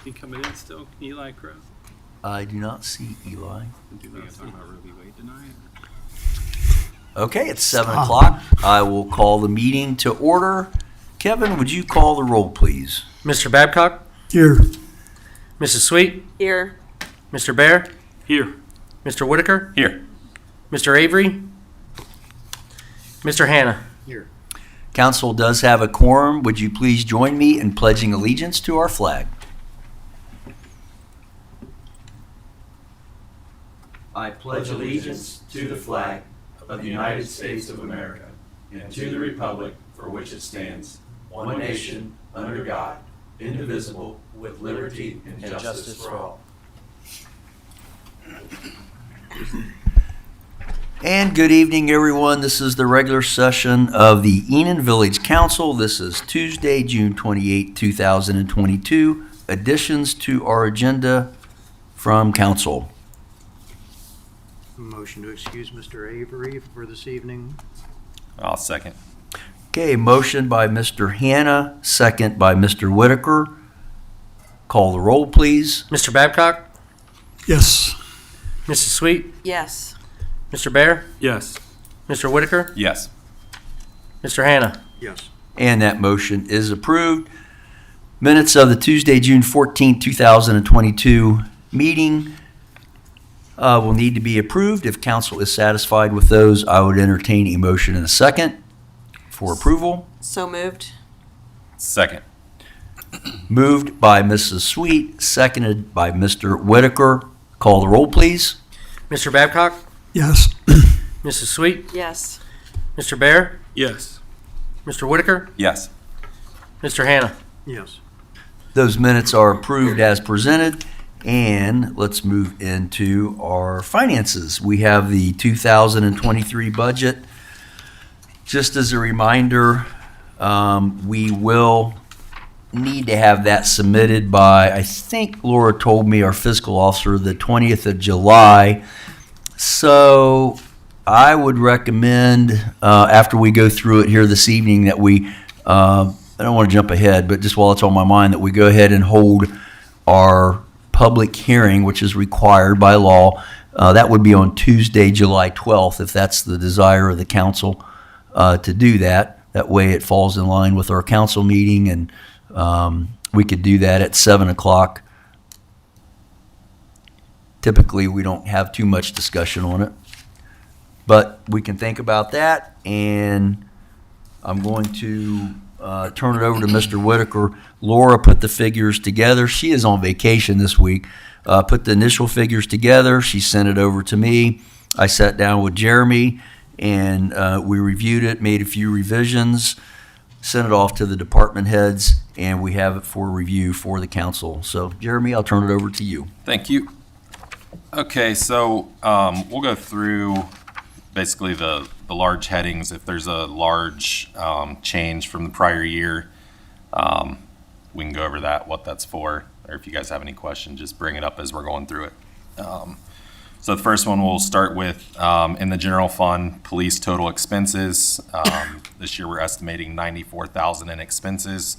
He coming in still? Eli Crow? I do not see Eli. Do not see. Talking about Roe v. Wade tonight? Okay, it's 7 o'clock. I will call the meeting to order. Kevin, would you call the roll, please? Mr. Babcock? Here. Mrs. Sweet? Here. Mr. Bear? Here. Mr. Whitaker? Here. Mr. Avery? Mr. Hannah? Council does have a quorum. Would you please join me in pledging allegiance to our flag? I pledge allegiance to the flag of the United States of America, and to the republic for which it stands, one nation, under God, indivisible, with liberty and justice for all. And good evening, everyone. This is the regular session of the Enon Village Council. This is Tuesday, June 28, 2022. Additions to our agenda from council. Motion to excuse Mr. Avery for this evening. I'll second. Okay, motion by Mr. Hannah, second by Mr. Whitaker. Call the roll, please. Mr. Babcock? Yes. Mrs. Sweet? Yes. Mr. Bear? Yes. Mr. Whitaker? Yes. Mr. Hannah? Yes. And that motion is approved. Minutes of the Tuesday, June 14, 2022 meeting will need to be approved. If council is satisfied with those, I would entertain a motion in a second for approval. So moved. Second. Moved by Mrs. Sweet, seconded by Mr. Whitaker. Call the roll, please. Mr. Babcock? Yes. Mrs. Sweet? Yes. Mr. Bear? Yes. Mr. Whitaker? Yes. Mr. Hannah? Yes. Those minutes are approved as presented. And let's move into our finances. We have the 2023 budget. Just as a reminder, we will need to have that submitted by, I think Laura told me, our fiscal officer, the 20th of July. So I would recommend, after we go through it here this evening, that we, I don't want to jump ahead, but just while it's on my mind, that we go ahead and hold our public hearing, which is required by law. That would be on Tuesday, July 12th, if that's the desire of the council to do that. That way it falls in line with our council meeting, and we could do that at 7 o'clock. Typically, we don't have too much discussion on it, but we can think about that, and I'm going to turn it over to Mr. Whitaker. Laura put the figures together. She is on vacation this week. Put the initial figures together. She sent it over to me. I sat down with Jeremy, and we reviewed it, made a few revisions, sent it off to the department heads, and we have it for review for the council. So, Jeremy, I'll turn it over to you. Thank you. Okay, so we'll go through basically the large headings. If there's a large change from the prior year, we can go over that, what that's for, or if you guys have any questions, just bring it up as we're going through it. So the first one we'll start with, in the general fund, police total expenses. This year we're estimating $94,000 in expenses.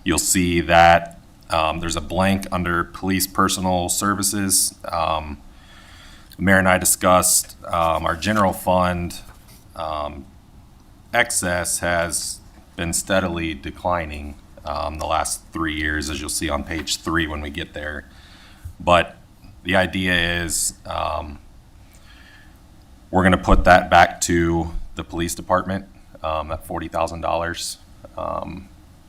You'll see that there's a blank under police personal services. The mayor and I discussed our general fund excess has been steadily declining the last 3 years, as you'll see on page 3 when we get there. But the idea is we're going to put that back to the police department, at $40,000.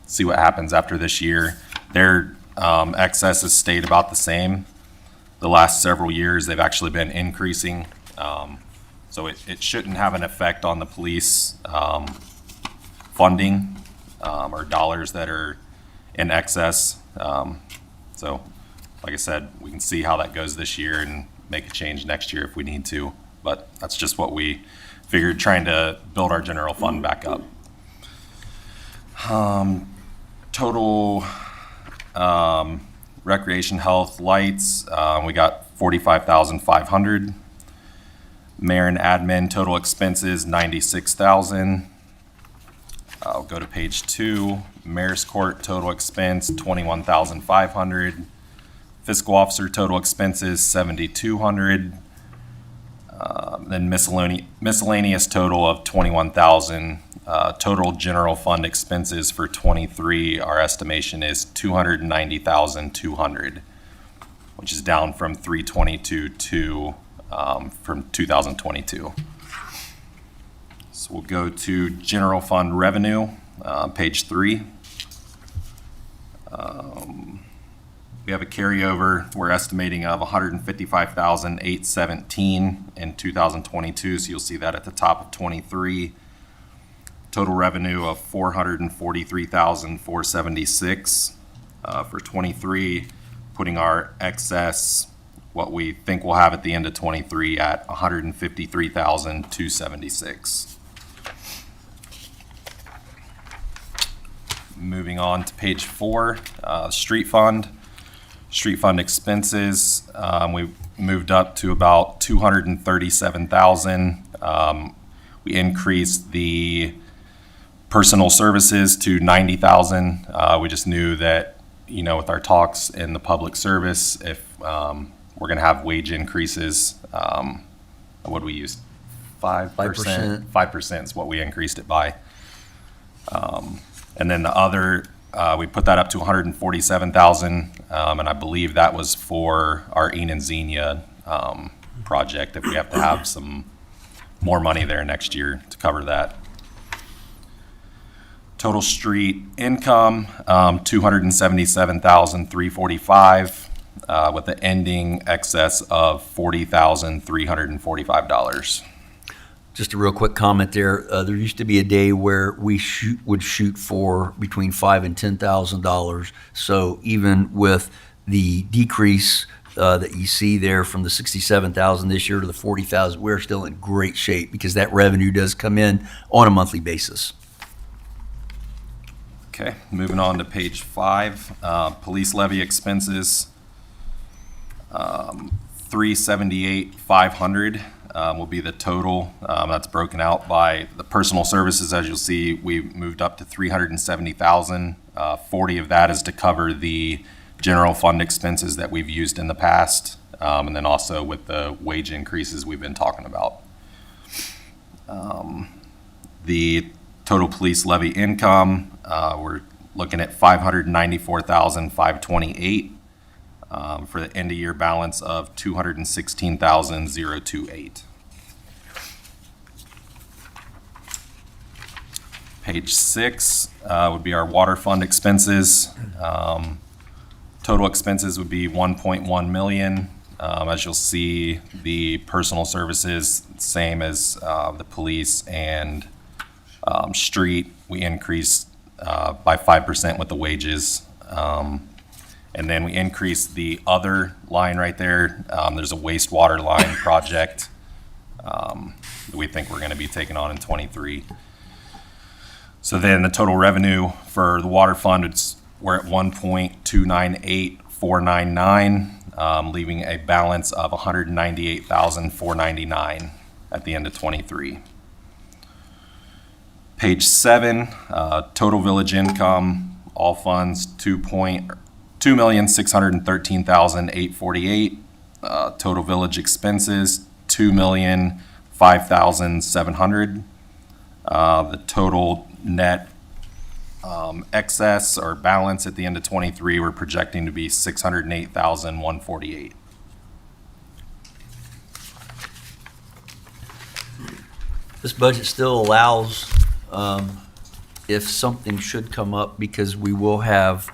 See what happens after this year. Their excess has stayed about the same. The last several years, they've actually been increasing. So it shouldn't have an effect on the police funding or dollars that are in excess. So like I said, we can see how that goes this year and make a change next year if we need to. But that's just what we figured, trying to build our general fund back up. Total recreation, health, lights, we got 45,500. Mayor and admin total expenses 96,000. I'll go to page 2. Mayor's court total expense 21,500. Fiscal officer total expenses, 7,200. Then miscellaneous total of 21,000. Total general fund expenses for 23, our estimation is 290,200, which is down from 322 from 2022. So we'll go to general fund revenue, page 3. We have a carryover, we're estimating of 155,817 in 2022, so you'll see that at the top of 23. Total revenue of 443,476 for 23, putting our excess, what we think we'll have at the end of 23, at 153,276. Moving on to page 4, street fund. Street fund expenses, we moved up to about 237,000. We increased the personal services to 90,000. We just knew that, with our talks in the public service, if we're going to have wage increases, what do we use? 5%. 5% is what we increased it by. And then the other, we put that up to 147,000, and I believe that was for our Enon project, if we have to have some more money there next year to cover that. Total street income, 277,345, with the ending excess of $40,345. Just a real quick comment there. There used to be a day where we would shoot for between $5,000 and $10,000. So even with the decrease that you see there from the 67,000 this year to the 40,000, we're still in great shape because that revenue does come in on a monthly basis. Okay, moving on to page 5, police levy expenses, 378,500 will be the total. That's broken out by the personal services. As you'll see, we moved up to 370,000. 40 of that is to cover the general fund expenses that we've used in the past, and then also with the wage increases we've been talking about. The total police levy income, we're looking at 594,528 for the end of year balance of 216,028. Page 6 would be our water fund expenses. Total expenses would be 1.1 million. As you'll see, the personal services, same as the police and street, we increased by 5% with the wages. And then we increased the other line right there. There's a wastewater line project that we think we're going to be taking on in 23. So then the total revenue for the water fund, we're at 1.298499, leaving a balance of 198,499 at the end of 23. Page 7, total village income, all funds, 2,613,848. Total village expenses, 2,005,700. The total net excess or balance at the end of 23, we're projecting to be 608,148. This budget still allows, if something should come up, because we will have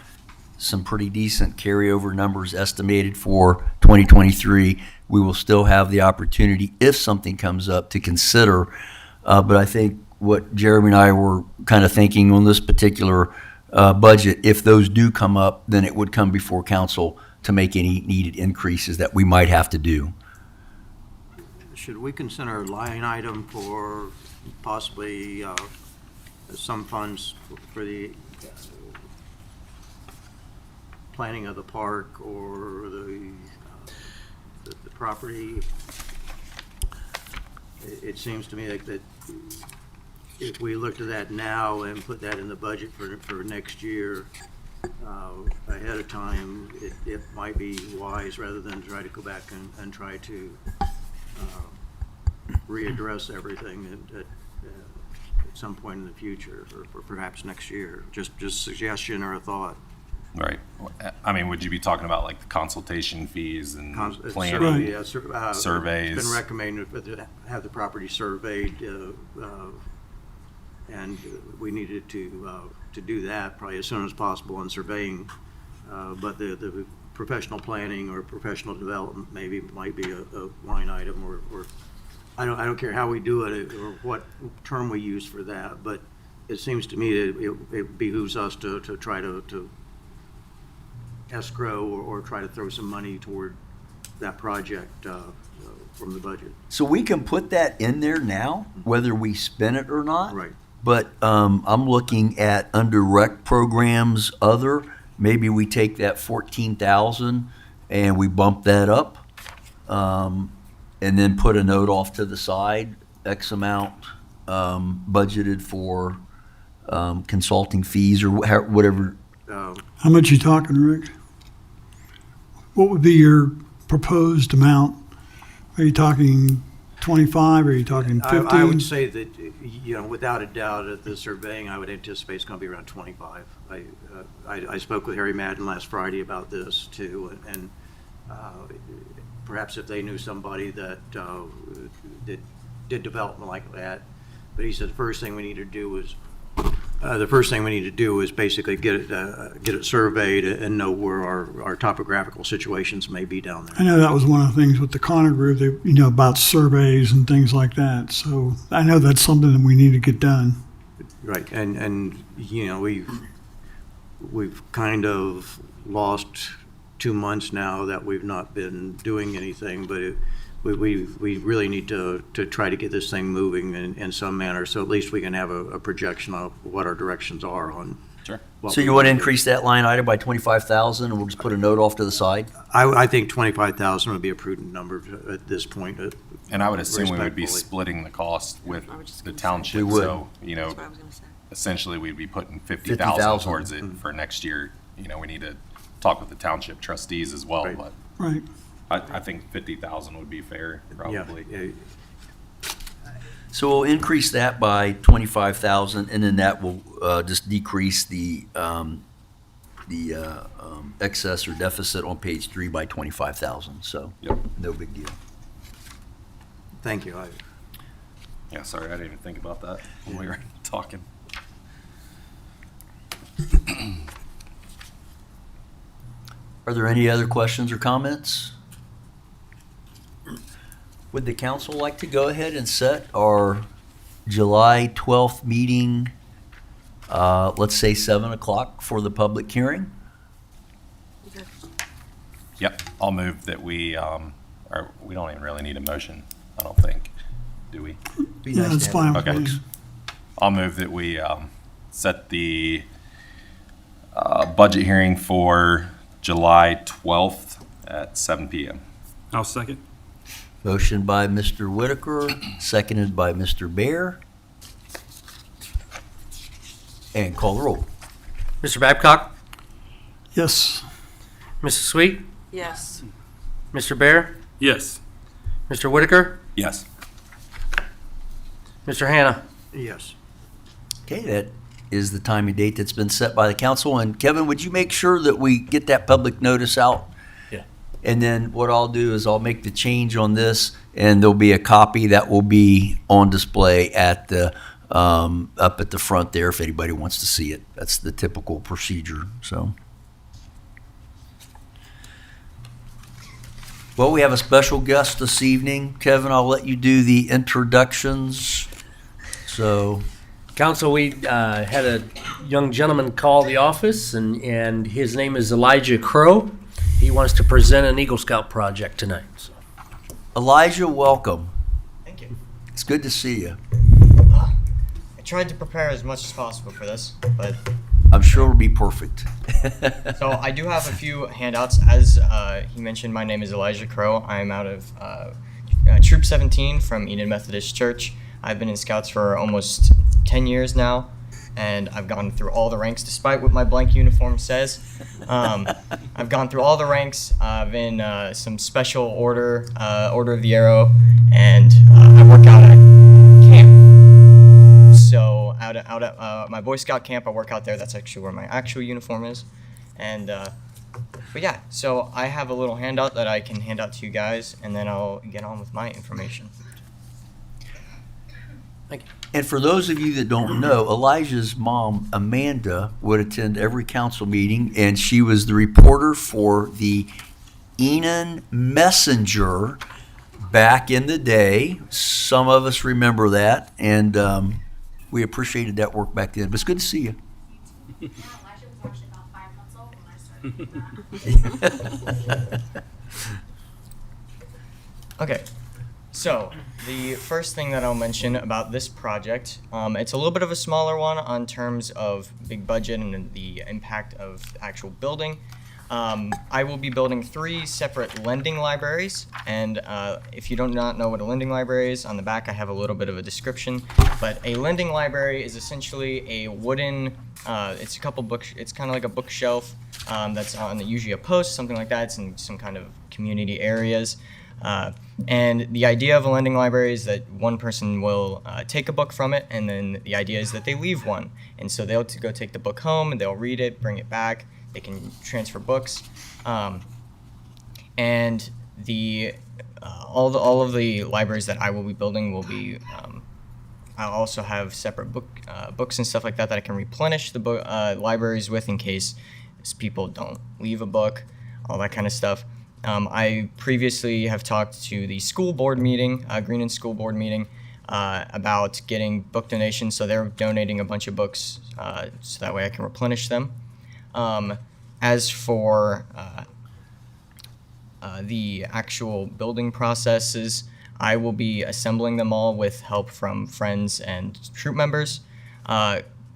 some pretty decent carryover numbers estimated for 2023, we will still have the opportunity, if something comes up, to consider. But I think what Jeremy and I were kind of thinking on this particular budget, if those do come up, then it would come before council to make any needed increases that we might have to do. Should we consider a line item for possibly some funds for the planning of the park or the property? It seems to me like that if we looked at that now and put that in the budget for next year, ahead of time, it might be wise, rather than try to go back and try to readdress everything at some point in the future, or perhaps next year. Just suggestion or a thought. Right. I mean, would you be talking about like the consultation fees and Survey, planning? yeah, surveys. It's been recommended to have the property surveyed, and we needed to do that probably as soon as possible in surveying. But the professional planning or professional development maybe might be a line item, or I don't care how we do it or what term we use for that, but it seems to me that it behooves us to try to escrow or try to throw some money toward that project from the budget. So we can put that in there now, whether we spend it or not. Right. But I'm looking at under rec programs, other, maybe we take that 14,000 and we bump that up. And then put a note off to the side, X amount budgeted for consulting fees or whatever. How much you talking, Rick? What would be your proposed amount? Are you talking 25, or are you talking 50? I would say that, without a doubt, at the surveying, I would anticipate it's going to be around 25. I spoke with Harry Madden last Friday about this too, and perhaps if they knew somebody that did development like that. But he said the first thing we need to do is basically get it surveyed and know where our topographical situations may be down I there. know that was one of the things with the Connor Group, about surveys and things like that. So I know that's something that we need to get done. Right, and we've kind of lost 2 months now that we've not been doing anything, but we really need to try to get this thing moving in some manner, so at least we can have a projection of what our directions are on. Sure. what So we you want to do. increase that line item by 25,000 and we'll just put a note off to the side? I think 25,000 would be a prudent number at this point. And I would assume we would be Respectfully. splitting the cost with I was just the gonna say. township. We would. So, That's what I was gonna say. essentially we'd be putting 50,000. 50,000 towards it for next year. We need to talk with the township trustees as well, Right. but Right. I think 50,000 would be fair, probably. Yeah, So we'll increase that by 25,000 and then that will just decrease the excess or deficit on page 3 by 25,000. So Yep. no big deal. thank you. Yeah, sorry, I didn't even think about that when we were talking. Are there any other questions or comments? Would the council like to go ahead and set our July 12th meeting, let's say 7 o'clock for the public hearing? Yep, I'll move that we, or we don't even really need a motion, I don't think, do we? Be Yeah, nice that's to have fine it. with Okay. me. I'll move that we set the budget hearing for July 12th at 7 PM. I'll second. Motion by Mr. Whitaker, seconded by Mr. Bear. And call the roll. Mr. Babcock? Yes. Mrs. Sweet? Yes. Mr. Bear? Yes. Mr. Whitaker? Yes. Mr. Hannah? Yes. Okay, that is the time and date that's been set by the council. And Kevin, would you make sure that we get that public notice out? Yeah. And then what I'll do is I'll make the change on this, and there'll be a copy that will be on display at the, up at the front there if anybody wants to see it. That's the typical procedure, so. Well, we have a special guest this evening. Kevin, I'll let you do the introductions. So, Council, we had a young gentleman call the office, and his name is Elijah Crow. He wants to present an Eagle Scout project tonight. So. Elijah, welcome. Thank you. It's good to see you. I tried to prepare as much as possible for this, but I'm sure it'll be perfect. so I do have a few handouts. As he mentioned, my name is Elijah Crow. I'm out of Troop 17 from Enon Methodist Church. I've been in Scouts for almost 10 years now, and I've gone through all the ranks, despite what my blank uniform says. I've gone through all the ranks. I've in some special order, Order of the Arrow, and I work out at camp. So out at my Boy Scout camp, I work out there. That's actually where my actual uniform is. And but yeah, so I have a little handout that I can hand out to you guys, and then I'll get on with my information. And for those of you that don't know, Elijah's mom, Amanda, would attend every council meeting, and she was the reporter for the Enon Messenger back in the day. Some of us remember that, and we appreciated that work back then. But it's good to see you. Yeah, Elijah was actually about 5 months old when I started doing that. Okay, so the first thing that I'll mention about this project, it's a little bit of a smaller one on terms of big budget and the impact of the actual building. I will be building 3 separate lending libraries, and if you do not know what a lending library is, on the back I have a little bit of a description. But a lending library is essentially a wooden, it's a couple books, it's kind of like a bookshelf that's on usually a post, something like that. It's in some kind of community areas. And the idea of a lending library is that one person will take a book from it, and then the idea is that they leave one. And so they'll go take the book home, and they'll read it, bring it back. They can transfer books. And the all of the libraries that I will be building will be, I'll also have separate books and stuff like that I can replenish the libraries with in case people don't leave a book, all that kind of stuff. I previously have talked to the school board meeting, Greenon School Board meeting, about getting book donations. So they're donating a bunch of books so that way I can replenish them. As for the actual building processes, I will be assembling them all with help from friends and troop members.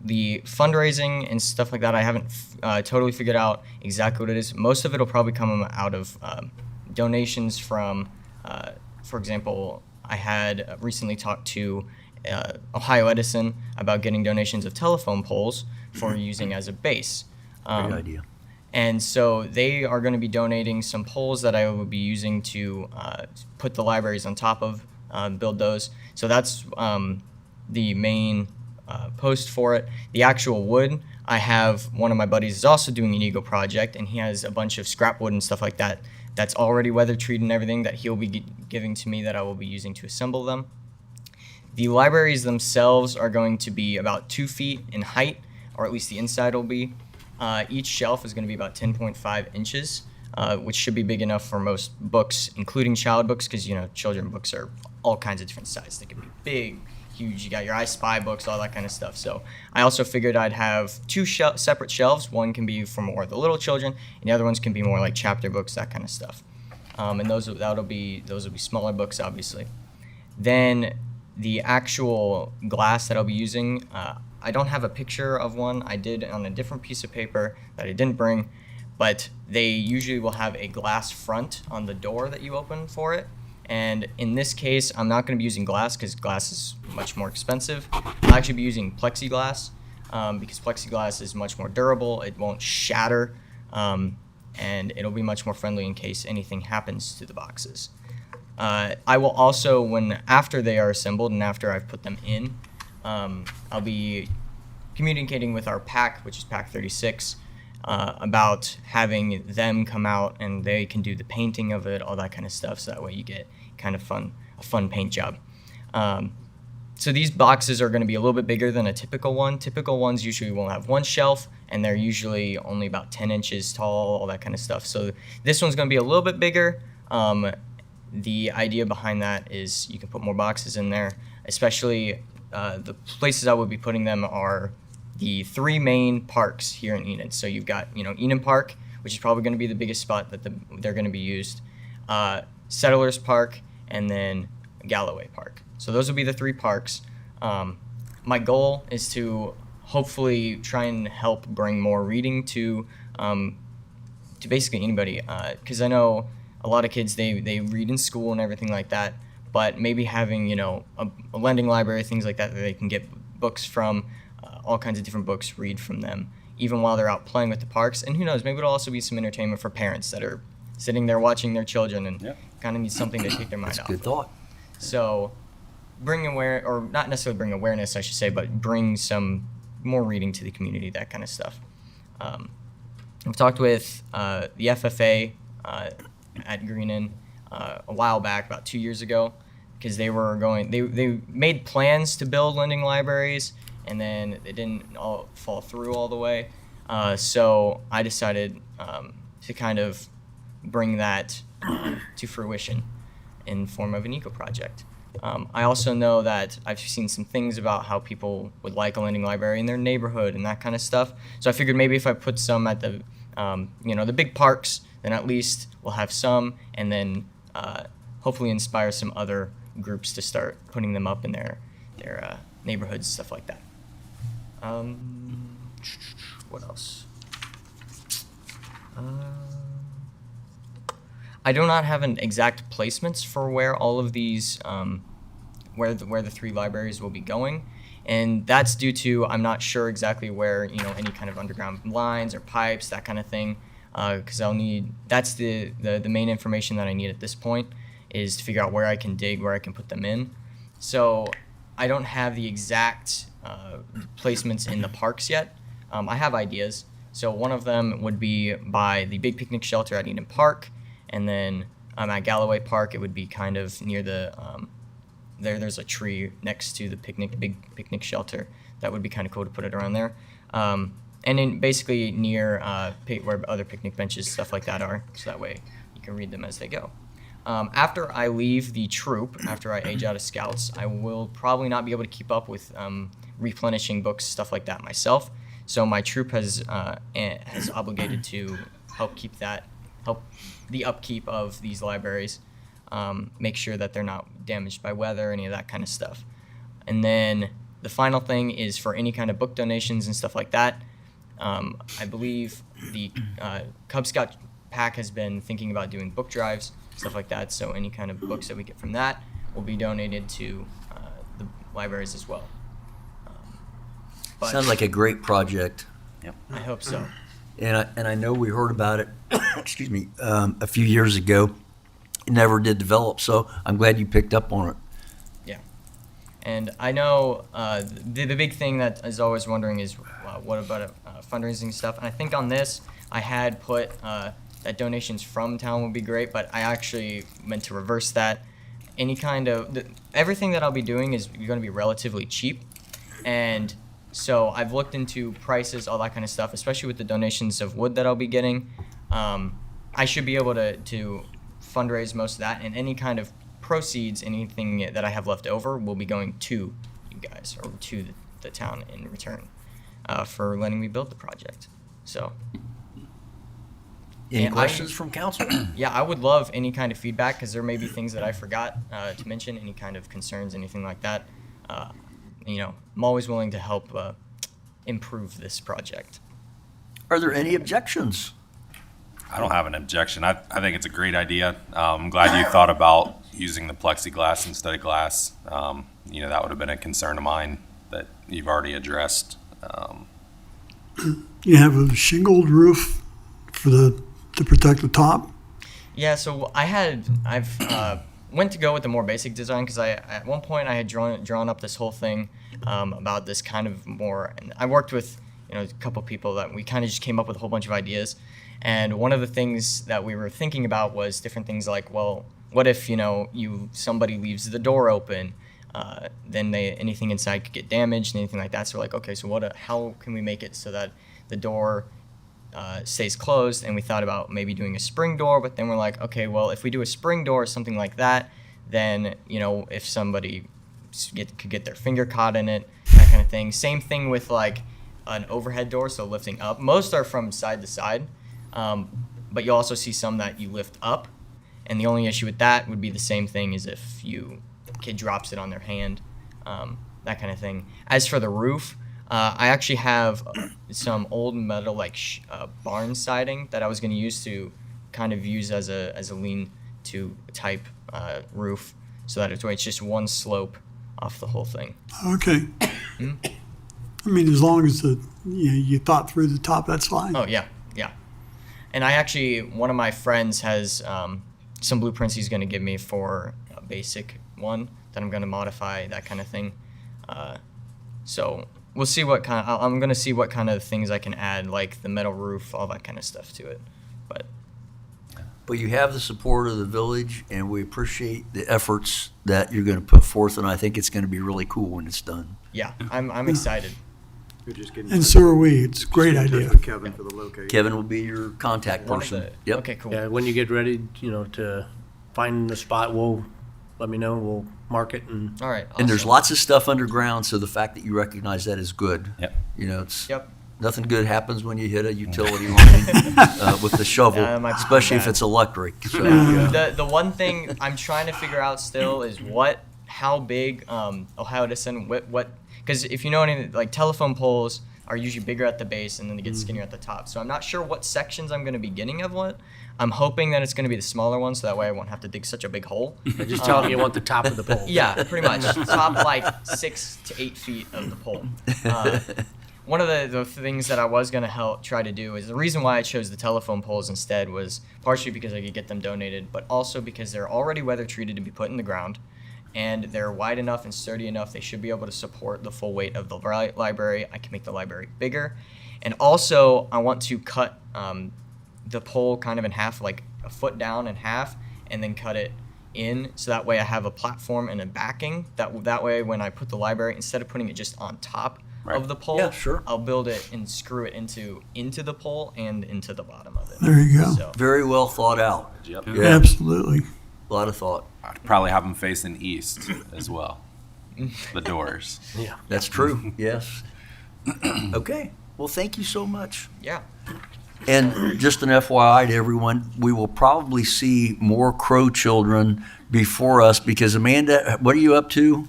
The fundraising and stuff like that, I haven't totally figured out exactly what it is. Most of it will probably come out of donations from, for example, I had recently talked to Ohio Edison about getting donations of telephone poles for using as a base. Great idea. And so they are going to be donating some poles that I will be using to put the libraries on top of, build those. So that's the main post for it. The actual wood, I have one of my buddies is also doing an Eagle project, and he has a bunch of scrap wood and stuff like that that's already weather treated and everything that he'll be giving to me that I will be using to assemble them. The libraries themselves are going to be about 2 feet in height, or at least the inside will be. Each shelf is going to be about 10.5 inches, which should be big enough for most books, including child books, because, you know, children books are all kinds of different sizes. They can be big, huge. You got your I Spy books, all that kind of stuff. So I also figured I'd have 2 separate shelves. One can be for more of the little children, and the other ones can be more like chapter books, that kind of stuff. And those will be smaller books, obviously. Then the actual glass that I'll be using, I don't have a picture of one. I did on a different piece of paper that I didn't bring, but they usually will have a glass front on the door that you open for it. And in this case, I'm not going to be using glass because glass is much more expensive. I'll actually be using plexiglass because plexiglass is much more durable. It won't shatter, and it'll be much more friendly in case anything happens to the boxes. I will also, after they are assembled and after I've put them in, I'll be communicating with our pack, which is Pack 36, about having them come out and they can do the painting of it, all that kind of stuff, so that way you get kind of a fun paint job. So these boxes are going to be a little bit bigger than a typical one. Typical ones usually will have 1 shelf, and they're usually only about 10 inches tall, all that kind of stuff. So this one's going to be a little bit bigger. The idea behind that is you can put more boxes in there, especially the places I would be putting them are the 3 main parks here in Enon. So you've got, Enon Park, which is probably going to be the biggest spot that they're going to be used, Settlers Park, and then Galloway Park. So those will be the 3 parks. My goal is to hopefully try and help bring more reading to basically anybody, because I know a lot of kids, they read in school and everything like that, but maybe having, a lending library, things like that they can get books from, all kinds of different books, read from them, even while they're out playing with the parks. And who knows, maybe it'll also be some entertainment for parents that are sitting there watching their children and Yeah. kind of need something to take their mind That's a off. good of. thought. So or not necessarily bring awareness, I should say, but bring some more reading to the community, that kind of stuff. I've talked with the FFA at Greenon a while back, about 2 years ago, because they made plans to build lending libraries, and then it didn't all fall through all the way. So I decided to kind of bring that to fruition in form of an eco project. I also know that I've seen some things about how people would like a lending library in their neighborhood and that kind of stuff. So I figured maybe if I put some at the, the big parks, then at least we'll have some, and then hopefully inspire some other groups to start putting them up in their neighborhoods, stuff like that. What else? I do not have an exact placements for where all of these, where the 3 libraries will be going, and that's due to I'm not sure exactly where any kind of underground lines or pipes, that kind of thing, because that's the main information that I need at this point, is to figure out where I can dig, where I can put them in. So I don't have the exact placements in the parks yet. I have ideas. So one of them would be by the big picnic shelter at Enon Park. And then at Galloway Park, it would be kind of near the there's a tree next to the big picnic shelter. That would be kind of cool to put it around there. And then basically near where other picnic benches, stuff like that are, so that way you can read them as they go. After I leave the troop, after I age out of scouts, I will probably not be able to keep up with replenishing books, stuff like that myself. So my troop has obligated to help the upkeep of these libraries, make sure that they're not damaged by weather, any of that kind of stuff. And then the final thing is for any kind of book donations and stuff like that. I believe the Cub Scout pack has been thinking about doing book drives, stuff like that. So any kind of books that we get from that will be donated to the libraries as well. But Sounds like a great project. I hope so. And I know we heard about it, excuse me, a few years ago. It never did develop, so I'm glad you picked up on it. Yeah. And I know the big thing that is always wondering is what about fundraising stuff. And I think on this, I had put that donations from town would be great, but I actually meant to reverse that. Everything that I'll be doing is going to be relatively cheap. And so I've looked into prices, all that kind of stuff, especially with the donations of wood that I'll be getting. I should be able to fundraise most of that, and any kind of proceeds, anything that I have left over, will be going to you guys or to the town in return for letting me build the project. So Any And questions from council? yeah, I would love any kind of feedback, because there may be things that I forgot to mention, any kind of concerns, anything like that. I'm always willing to help improve this project. Are there any objections? I don't have an objection. I think it's a great idea. I'm glad you thought about using the plexiglass instead of glass. That would have been a concern of mine that you've already addressed. You have a shingled roof to protect the top. Yeah, so I've went to go with the more basic design, because at one point I had drawn up this whole thing about this kind of more, and I worked with a couple people that we kind of just came up with a whole bunch of ideas. And one of the things that we were thinking about was different things like, well, what if somebody leaves the door open, then anything inside could get damaged and anything like that. So we're like, okay, so how can we make it so that the door stays closed? And we thought about maybe doing a spring door, but then we're like, okay, well, if we do a spring door or something like that, then if somebody could get their finger caught in it, that kind of thing. Same thing with like an overhead door, so lifting up. Most are from side to side. But you also see some that you lift up, and the only issue with that would be the same thing as if kid drops it on their hand, that kind of thing. As for the roof, I actually have some old metal barn siding that I was going to use as a lean-to type roof, so that it's just one slope off the whole thing. Okay. I mean, as long as you thought through the top, that's fine. Oh yeah, yeah. And I actually, one of my friends has some blueprints he's going to give me for a basic one that I'm going to modify, that kind of thing. So we'll see what kind of, I'm going to see what kind of things I can add, like the metal roof, all that kind of stuff to it. But you have the support of the village, and we appreciate the efforts that you're going to put forth, and I think it's going to be really cool when it's done. Yeah, I'm excited. We're just getting. And so are we. It's a great Just get in idea. touch with Kevin for the location. Kevin will be your contact person. Yep. Okay, cool. Yeah, when you get ready, to find the spot, let me know. We'll mark it and. All right. And there's awesome. lots of stuff underground, so the fact that you recognize that is good. Yep. It's Yep. nothing good happens when you hit a utility line with the shovel, Yeah, that might be especially if bad. it's electric. So, The one thing I'm trying to figure out still is how big Ohio Edison, what because if you know anything, like telephone poles are usually bigger at the base and then they get skinnier at the top. So I'm not sure what sections I'm going to be getting of what. I'm hoping that it's going to be the smaller one, so that way I won't have to dig such a big hole. Just tell them you want the top of the pole. Yeah, pretty much. Top like 6 to 8 feet of the pole. One of the things that I was going to try to do is the reason why I chose the telephone poles instead was partially because I could get them donated, but also because they're already weather treated to be put in the ground, and they're wide enough and sturdy enough they should be able to support the full weight of the library. I can make the library bigger, and also I want to cut the pole kind of in half, like a foot down in half, and then cut it in, so that way I have a platform and a backing. That way when I put the library, instead of putting it just on top of the pole, Yeah, sure. I'll build it and screw it into the pole and into the bottom of it. There you go. So, very well thought out. Yep. Yeah, Absolutely. a lot of thought. I'd probably have them facing east as well. The doors. That's true. Yes. Okay. Well, thank you so much. yeah. And just an FYI to everyone, we will probably see more Crow children before us because Amanda, what are you up to?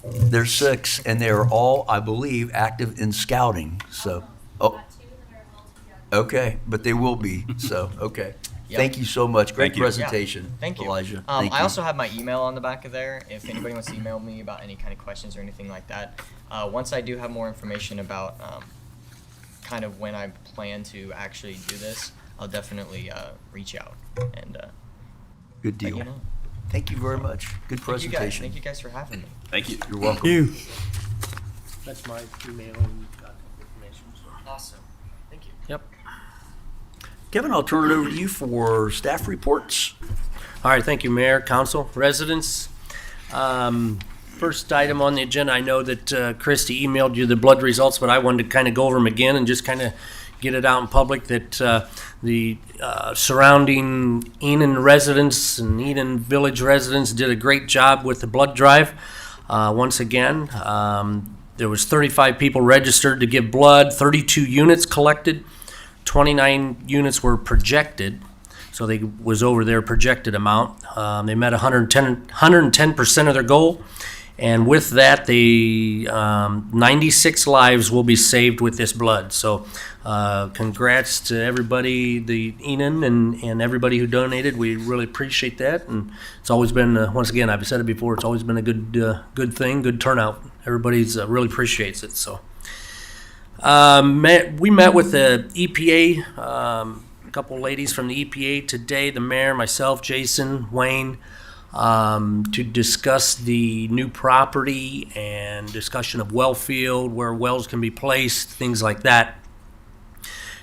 There's 6, and they are all, I believe, active in scouting. So, oh, Got 2 that are a little too young. okay, but they will be. So, okay. Yep. Thank you so much. Great Thank you. presentation, Thank you. Elijah. Thank I you. also have my email on the back of there if anybody wants to email me about any kind of questions or anything like that. Once I do have more information about kind of when I plan to actually do this, I'll definitely reach out and Good let deal. you know. Thank you very much. Good Thank you guys. presentation. Thank you guys for having me. Thank you. You're welcome. You. That's my email and contact information. So. Awesome. Thank you. Yep. Kevin, I'll turn it over to you for staff reports. All right, thank you, Mayor, Council, residents. First item on the agenda, I know that Christy emailed you the blood results, but I wanted to kind of go over them again and just kind of get it out in public that the surrounding Enon residents and Enon Village residents did a great job with the blood drive. Once again, there was 35 people registered to give blood, 32 units collected, 29 units were projected. So they was over their projected amount. They met 110% of their goal. And with that, 96 lives will be saved with this blood. So congrats to everybody, the Enon and everybody who donated. We really appreciate that. And it's always been, once again, I've said it before, it's always been a good thing, good turnout. Everybody's really appreciates it. So we met with the EPA, a couple ladies from the EPA today, the mayor, myself, Jason, Wayne, to discuss the new property and discussion of well field, where wells can be placed, things like that.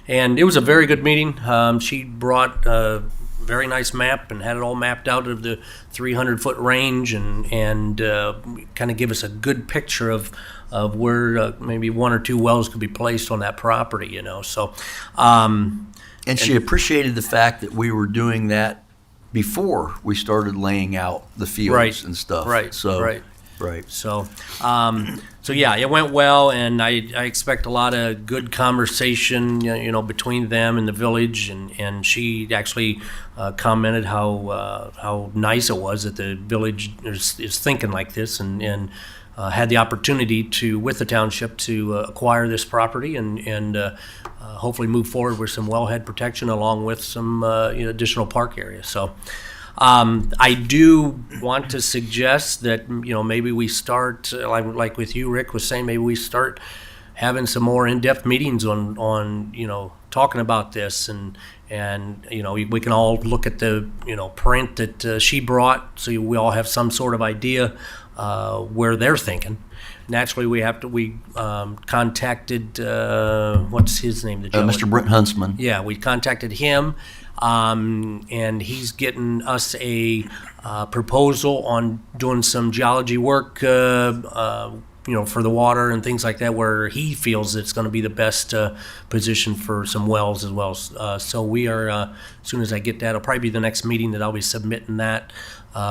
And it was a very good meeting. She brought a very nice map and had it all mapped out of the 300-foot range and kind of give us a good picture of where maybe 1 or 2 wells could be placed on that property, So, And she appreciated the fact that we were doing that before we started laying out the fields Right, and stuff. right, So, right. right. So, yeah, it went well, and I expect a lot of good conversation, between them and the village. And she actually commented how nice it was that the village is thinking like this, and had the opportunity to, with the township, to acquire this property and hopefully move forward with some wellhead protection along with some additional park area. So. I do want to suggest that maybe we start like with you, Rick was saying, maybe we start having some more in-depth meetings on talking about this, and we can all look at the print that she brought, so we all have some sort of idea where they're thinking. Naturally, we contacted what's his name, the gentleman? Mr. Brent Huntsman. Yeah, we contacted him, and he's getting us a proposal on doing some geology work, for the water and things like that, where he feels it's going to be the best position for some wells as well. So we are, as soon as I get that, it'll probably be the next meeting that I'll be submitting that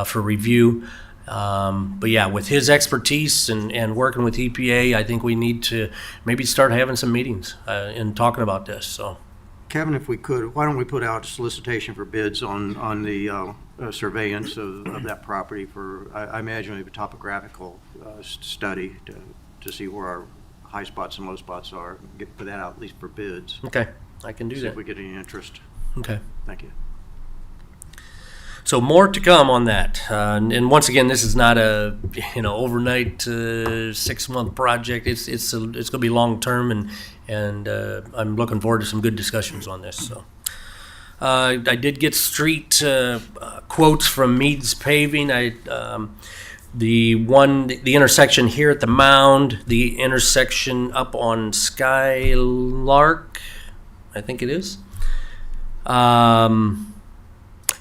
for review. But yeah, with his expertise and working with EPA, I think we need to maybe start having some meetings and talking about this. So, Kevin, if we could, why don't we put out a solicitation for bids on the surveillance of that property for, I imagine, a topographical study to see where our high spots and low spots are. Put that out at least for bids. okay, I can do See that. if we get any interest. Okay. Thank you. So more to come on that. And once again, this is not a overnight 6-month project. It's going to be long term, and I'm looking forward to some good discussions on this. So I did get street quotes from Meads Paving. The intersection here at the Mound, the intersection up on Skylark, I think it is.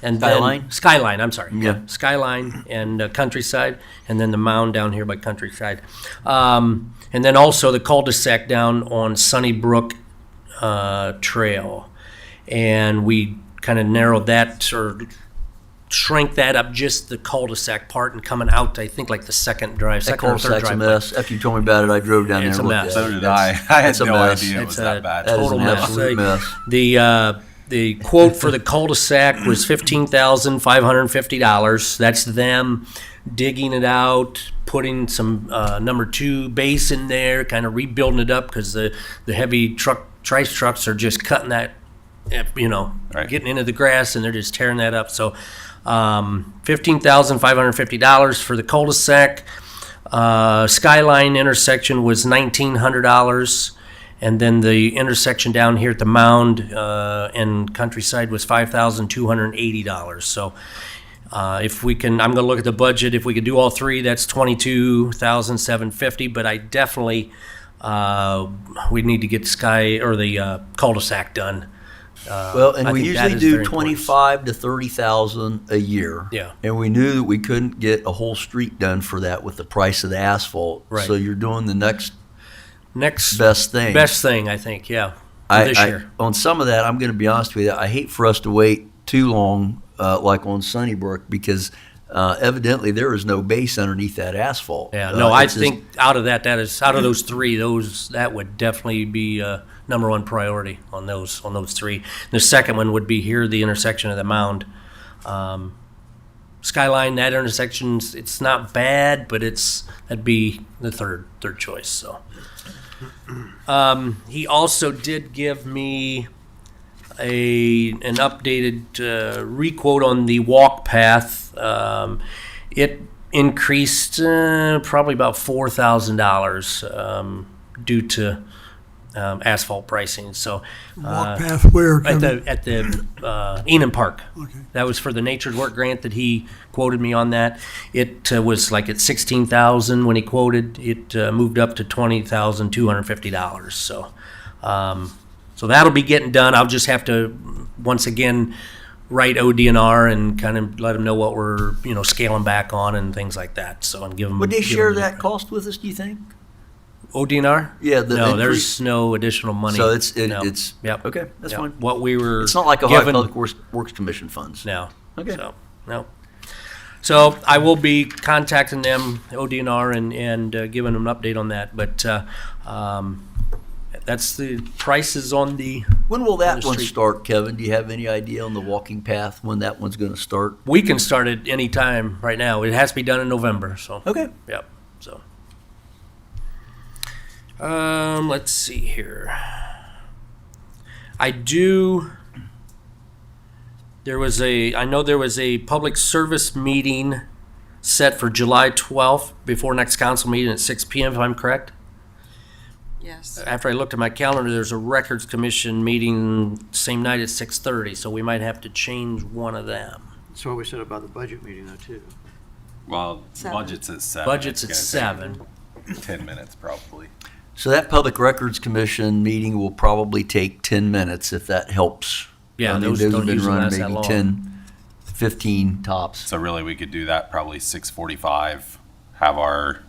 And Skyline? then Skyline, I'm sorry. Yeah. Skyline and Countryside, and then the Mound down here by Countryside. And then also the cul-de-sac down on Sunnybrook Trail. And we kind of narrowed that, or shrank that up, just the cul-de-sac part, and coming out, I think, like the second That or third cul-de-sac's a drive. mess. After you told me about it, I drove down It's there a and looked mess. at So it. did I. I had That's a no mess. idea it It's was a that bad. That is total an mess. absolute mess. The quote for the cul-de-sac was $15,550. That's them digging it out, putting some number 2 base in there, kind of rebuilding it up, because the heavy trace trucks are just cutting that, Right. getting into the grass, and they're just tearing that up. So $15,550 for the cul-de-sac. Skyline intersection was $1,900. And then the intersection down here at the Mound and Countryside was $5,280. So if we can, I'm going to look at the budget. If we could do all three, that's $22,750. But I definitely we need to get the cul-de-sac done. Well, and I we think that usually is do very important. 25 to 30,000 a year. Yeah. And we knew that we couldn't get a whole street done for that with the price of the asphalt. Right. So you're doing the next Next best thing. best thing, I think. Yeah, for this year. On some of that, I'm going to be honest with you, I hate for us to wait too long, like on Sunnybrook, because evidently there is no base underneath that asphalt. Yeah, no, I it's just- think out of those three, that would definitely be number one priority on those three. The second one would be here, the intersection of the Mound. Skyline, that intersection's, it's not bad, but that'd be the third choice. So, he also did give me an updated requote on the walk path. It increased probably about $4,000 due to asphalt pricing. So Walk path where, at Kevin? the Enon Park. Okay. That was for the Nature's Work grant that he quoted me on that. It was like at $16,000 when he quoted. It moved up to $20,250. So that'll be getting done. I'll just have to once again write ODNR and kind of let them know what we're scaling back on and things like that. So and give them. Would they give share them that cost with us, do you think? ODNR? Yeah, no, increase- there's no additional money. So it's No. Yep. okay. That's Yep. fine. What we were. It's not like Ohio given- Public Works Commission funds. No. Okay. So, no. So I will be contacting them, ODNR, and giving them an update on that. But that's the prices on the. When will that the one street. start, Kevin? Do you have any idea on the walking path when that one's going to start? We can start it any time right now. It has to be done in November. So. Okay. Yep. So. Let's see here. I know there was a public service meeting set for July 12th before next council meeting at 6 p.m., if I'm correct. Yes. after I looked at my calendar, there's a Records Commission meeting same night at 6:30, so we might have to change one of them. That's what we said about the budget meeting though, too. Well, 7. budget's at 7. Budget's at It's gonna 7. take 10 minutes probably. So that Public Records Commission meeting will probably take 10 minutes if that helps. Yeah, I mean, those have don't been usually running last that maybe long. 10, 15 tops. So really, we could do that probably 6:45, have our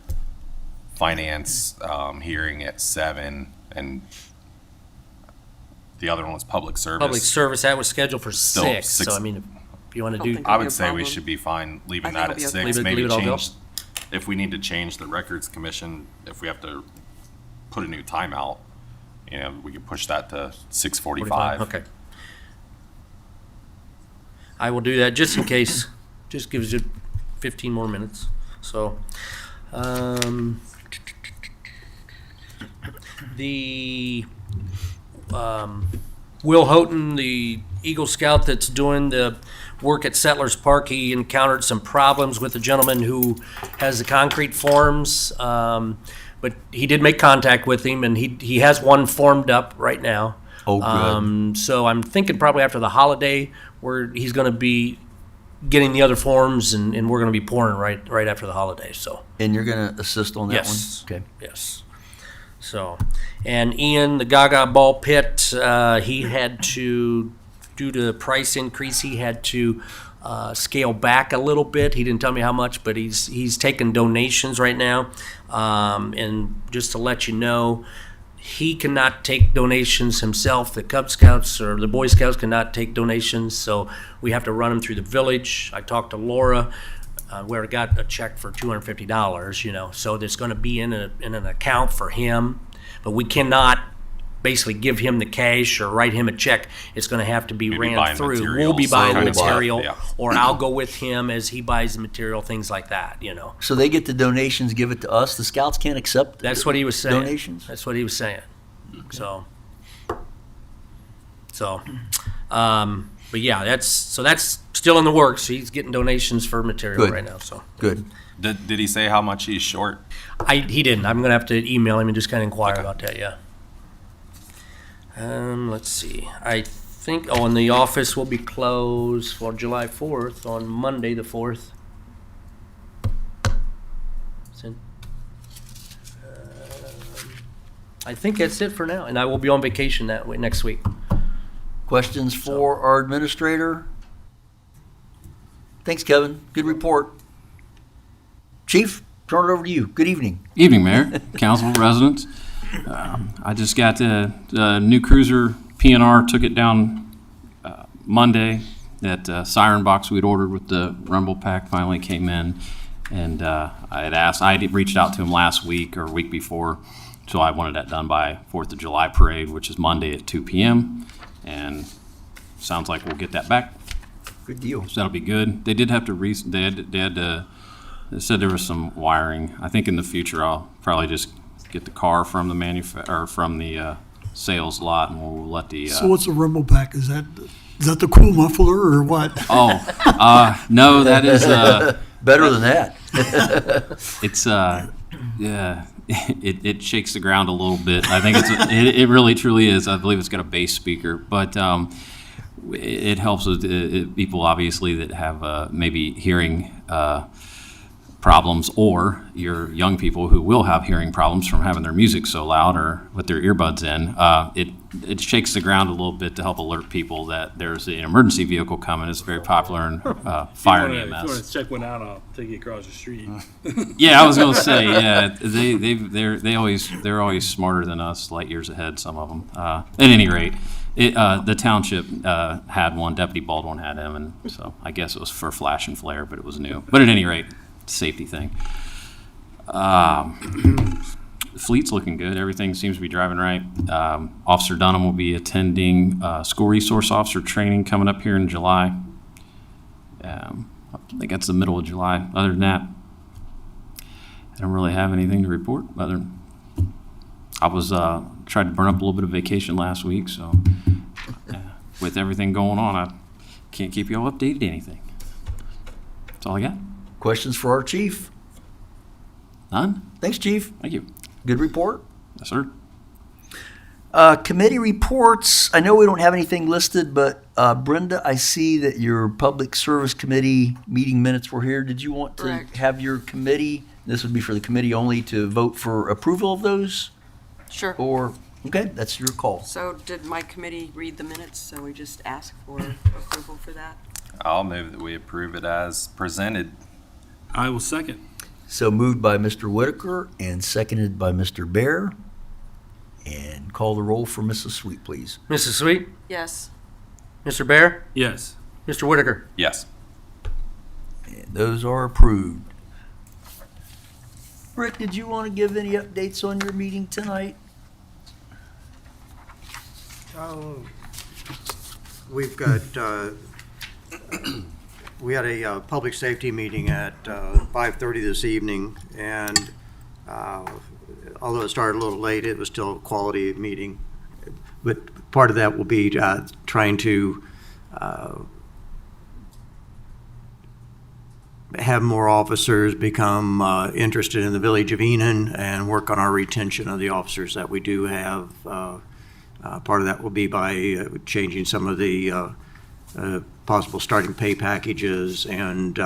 finance hearing at 7, and the other one was public service. Public service, that was scheduled for Still 6, so 6. I mean, if you want to Don't do, think I Be a would say we problem. should be fine leaving I think that it'll at be okay. 6. Leave it- Maybe leave it all go. change, if we need to change the Records Commission, if we have to put a new timeout, we could push that to 6:45. okay. I will do that just in case, just gives you 15 more minutes, so. The, Will Houghton, the Eagle Scout that's doing the work at Settlers Park, he encountered some problems with the gentleman who has the concrete forms. But he did make contact with him, and he has one formed up right now. Oh, good. So I'm thinking probably after the holiday, where he's going to be getting the other forms, and we're going to be pouring right after the holiday. So And you're going to assist on that one? Yes. Okay. yes. So, and Ian, the Gaga Ball Pit, he had to, due to the price increase, he had to scale back a little bit. He didn't tell me how much, but he's taking donations right now. And just to let you know, he cannot take donations himself. The Cub Scouts or the Boy Scouts cannot take donations, so we have to run them through the village. I talked to Laura. Where I got a check for $250, so there's going to be in an account for him, but we cannot basically give him the cash or write him a check. It's going to have to be We'd be ran buying through. materials, We'll be buying kind of buy- material, yeah. or I'll go with him as he buys the material, things like that. So they get the donations, give it to us. The Scouts can't accept That's what he was saying. donations? That's what he was saying. So, but yeah, that's still in the works. He's getting donations for material Good. right now. So Good. Did he say how much he's short? he didn't. I'm gonna have to email him and just kind of inquire about that. Yeah. Let's see. I think. Oh, and the office will be closed for July 4th on Monday the 4th. I think that's it for now, and I will be on vacation that way next week. Questions for our administrator? Thanks, Kevin. Good report. Chief, turn it over to you. Good evening. Evening, Mayor, council, residents. I just got the new cruiser PNR, took it down Monday. That siren box we'd ordered with the Rumble Pack finally came in. And I had reached out to him last week or week before, so I wanted that done by 4th of July parade, which is Monday at 2 p.m. And sounds like we'll get that back. Good deal. So that'll be good. They did have to they said there was some wiring. I think in the future I'll probably just get the car from the or from the sales lot, and we'll let the. So what's a rumble pack? Is that the cool muffler or what? No, that is Better than that. it's yeah. It shakes the ground a little bit. I think it really truly is. I believe it's got a bass speaker, but it helps with people obviously that have maybe hearing problems, or your young people who will have hearing problems from having their music so loud or with their earbuds in. It shakes the ground a little bit to help alert people that there's an emergency vehicle coming. It's very popular in fire and If you want EMS. to check one out, I'll take you across the street. Yeah, I was gonna say, yeah, they're always smarter than us, light years ahead. Some of them. At any rate, the township had one. Deputy Baldwin had him, and so I guess it was for flash and flare, but it was new. But at any rate, safety thing. The fleet's looking good. Everything seems to be driving right. Officer Dunham will be attending school resource officer training coming up here in July. I think that's the middle of July. Other than that, I don't really have anything to report. I was tried to burn up a little bit of vacation last week, so with everything going on, I can't keep you all updated anything. That's all I got. Questions for our chief? None? Thanks, Chief. Thank you. Good report. Yes, sir. Committee reports, I know we don't have anything listed, but Brenda, I see that your Public Service Committee meeting minutes were here. Did you want to Correct. have your committee, this would be for the committee only, to vote for approval of those? Sure. Or, okay, that's your call. So did my committee read the minutes, so we just ask for approval for that? I'll move that we approve it as presented. I will second. So moved by Mr. Whitaker and seconded by Mr. Bear. And call the roll for Mrs. Sweet, please. Mrs. Sweet, Yes. Mr. Bear, Yes. Mr. Whitaker. Yes. And those are approved. Rick, did you want to give any updates on your meeting tonight? We've got, we had a public safety meeting at 5:30 this evening, and although it started a little late, it was still a quality meeting. But part of that will be trying to have more officers become interested in the village of Enon and work on our retention of the officers that we do have. Part of that will be by changing some of the possible starting pay packages and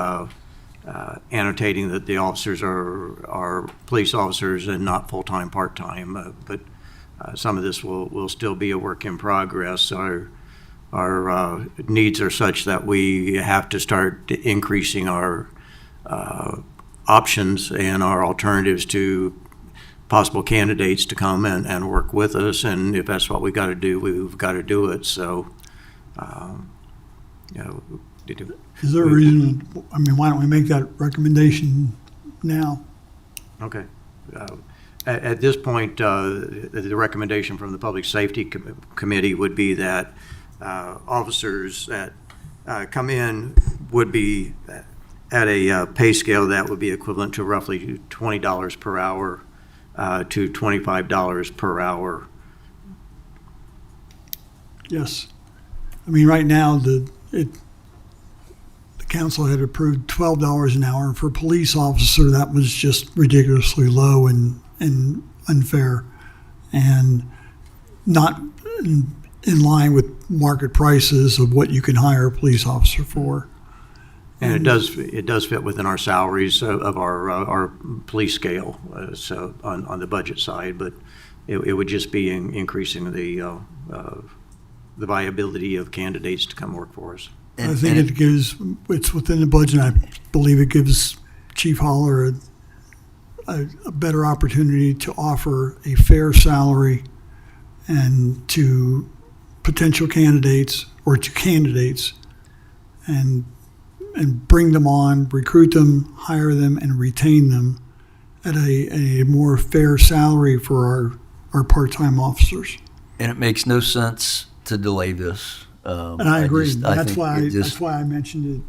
annotating that the officers are police officers and not full-time, part-time. But some of this will still be a work in progress. Our needs are such that we have to start increasing our options and our alternatives to possible candidates to come and work with us. And if that's what we got to do, we've got to do it. So, Is there a reason, I mean, why don't we make that recommendation now? Okay. At this point, the recommendation from the Public Safety Committee would be that officers that come in would be at a pay scale that would be equivalent to roughly $20 per hour to $25 per hour. Yes. I mean, right now, the council had approved $12 an hour. For a police officer, that was just ridiculously low and unfair and not in line with market prices of what you can hire a police officer for. And it does fit within our salaries of our police scale, so on the budget side, but it would just be increasing the viability of candidates to come work for us. I think it's within the budget. I believe it gives Chief Holler a better opportunity to offer a fair salary and to potential candidates or to candidates and bring them on, recruit them, hire them, and retain them at a more fair salary for our part-time officers. And it makes no sense to delay this. And I agree. That's think why it just- I mentioned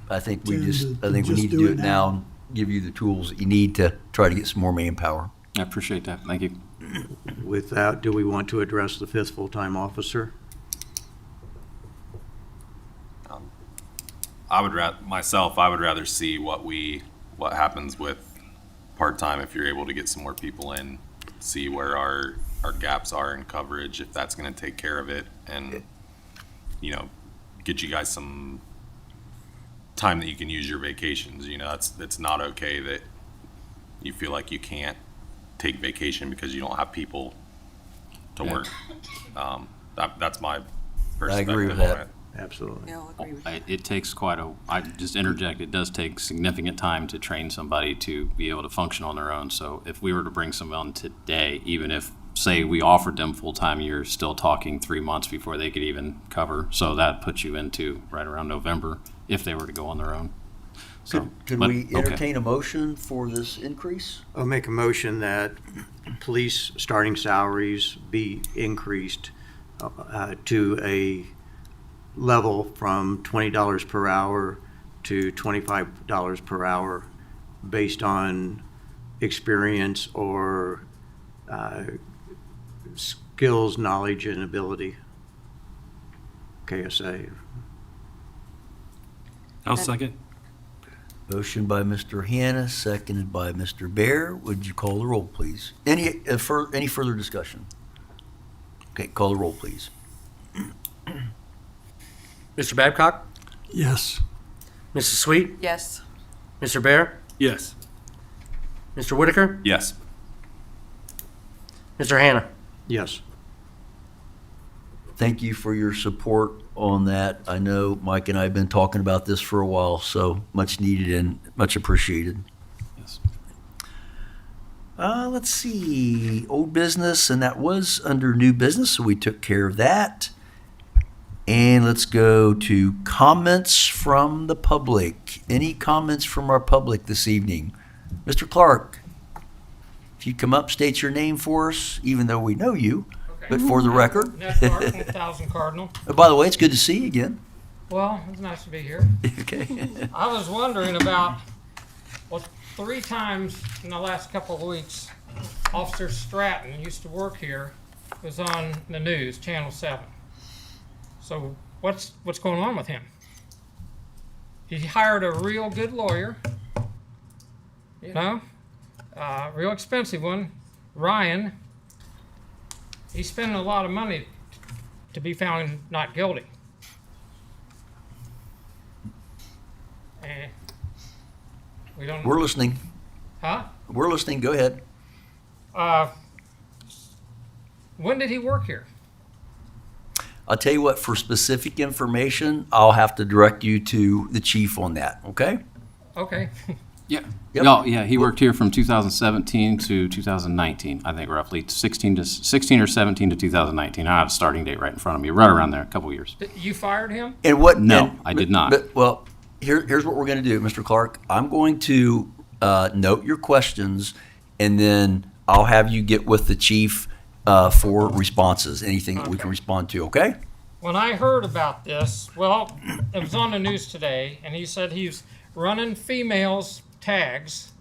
I think we Tim, just, to I think we just need to do do it it now. now and give you the tools that you need to try to get some more manpower. I appreciate that. Thank you. With that, do we want to address the fifth full-time officer? I would rather see what happens with part-time if you're able to get some more people in, see where our gaps are in coverage, if that's going to take care of it, and, get you guys some time that you can use your vacations. It's not okay that you feel like you can't take vacation because you don't have people to Yeah. work. That's my I perspective agree with on that. it. Absolutely. Yeah, I'll agree with you. It takes I just interject, it does take significant time to train somebody to be able to function on their own. So if we were to bring someone today, even if, say, we offered them full-time, you're still talking 3 months before they could even cover. So that puts you into right around November if they were to go on their own. So, Could but- we okay. entertain a motion for this increase? I'll make a motion that police starting salaries be increased to a level from $20 per hour to $25 per hour based on experience or skills, knowledge, and ability. KSA. I'll second. Motion by Mr. Hannah, seconded by Mr. Bear. Would you call the roll, please? Any further discussion? Okay, call the roll, please. Mr. Babcock? Yes. Mrs. Sweet? Yes. Mr. Bear? Yes. Mr. Whitaker? Yes. Mr. Hannah? Yes. Thank you for your support on that. I know Mike and I have been talking about this for a while, so much needed and much appreciated. Yes. Let's see, old business, and that was under new business, so we took care of that. And let's go to comments from the public. Any comments from our public this evening? Mr. Clark, if you come up, state your name for us, even though we know you, but for the record. Ned Clark, 1000 Cardinal. Oh, by the way, it's good to see you again. Well, it's nice to be here. Okay. I was wondering about, well, 3 times in the last couple of weeks, Officer Stratton used to work here, was on the news, Channel 7. So what's going on with him? He hired a real good lawyer, you know, real expensive one, Ryan. He's spending a lot of money to be found not guilty. And we don't. We're listening. Huh? We're listening. Go ahead. When did he work here? I'll tell you what, for specific information, I'll have to direct you to the chief on that, okay? Okay. Yeah. Yep. No, yeah, he worked here from 2017 to 2019, I think roughly 16 or 17 to 2019. I have a starting date right in front of me, right around there, a couple years. You fired him? And what? No, and- I did not. But, well, here's what we're going to do, Mr. Clark. I'm going to note your questions, and then I'll have you get with the chief for responses, anything that we can respond to, okay? When I heard about this, well, it was on the news today, and he said he's running females' tags,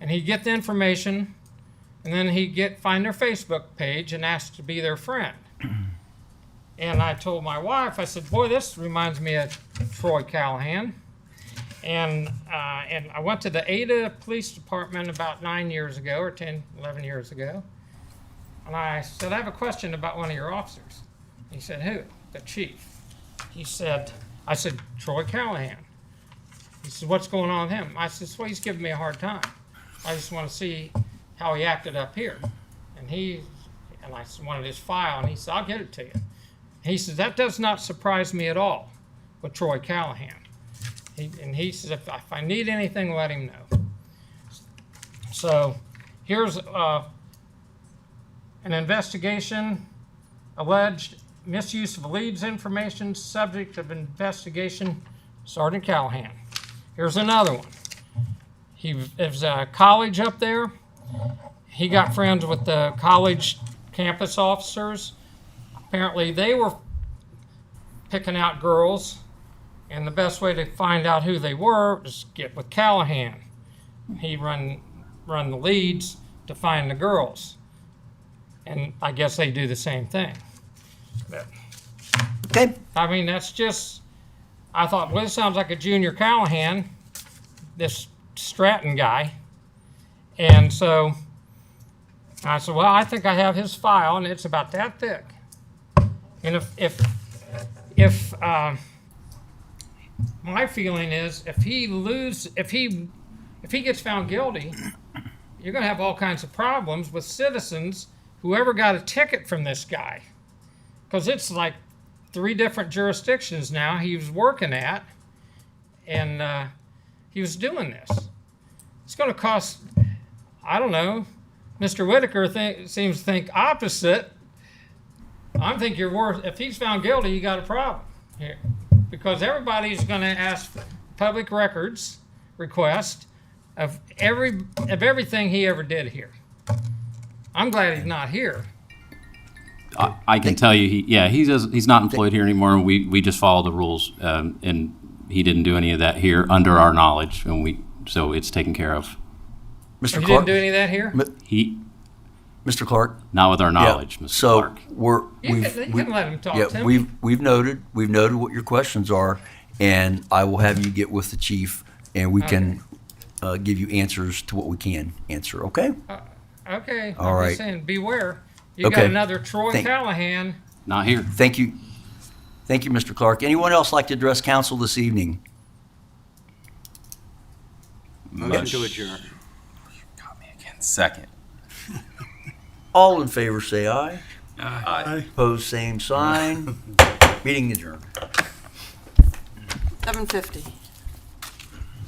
and he'd get the information, and then he'd find their Facebook page and ask to be their friend. And I told my wife, I said, boy, this reminds me of Troy Callahan. And I went to the Ada Police Department about 9 years ago, or 10, 11 years ago. And I said, I have a question about one of your officers. He said, who? The chief. I said, Troy Callahan. He said, what's going on with him? I said, well, he's giving me a hard time. I just want to see how he acted up here. And I wanted his file, and he said, I'll get it to you. He says, that does not surprise me at all with Troy Callahan. He says, if I need anything, let him know. So here's an investigation, alleged misuse of leads information, subject of investigation, Sergeant Callahan. Here's another one. He was a college up there. He got friends with the college campus officers. Apparently they were picking out girls, and the best way to find out who they were was get with Callahan. He run the leads to find the girls. And I guess they do the same thing. But, Okay. I mean, that's just, I thought, well, this sounds like a junior Callahan, this Stratton guy. And so I said, well, I think I have his file, and it's about that thick. And if my feeling is, if he gets found guilty, you're going to have all kinds of problems with citizens, whoever got a ticket from this guy. Because it's like 3 different jurisdictions now he was working at, and he was doing this. It's going to cost, I don't know, Mr. Whitaker seems to think opposite. I think you're worth, if he's found guilty, you got a problem here. Because everybody's going to ask public records request of everything he ever did here. I'm glad he's not here. I can tell you, he's not employed here anymore, and we just follow the rules, and he didn't do any of that here under our knowledge, and so it's taken care of. Mr. He Clark? didn't do any of that here? Mr. Clark? Not with our knowledge, Yeah. Mr. So Clark. You can let him talk to me. we've noted what your questions are, and I will have you get with the chief, and we can give you answers to what we can answer, okay? Okay. All I'm right. just saying, beware. You got Okay. another Troy Thank- Callahan. Not here. Thank you. Thank you, Mr. Clark. Anyone else like to address council this evening? Motion to adjourn. Got me again. Second. All in favor, say aye. Aye. Opposed, same sign. Meeting adjourned. 7:50.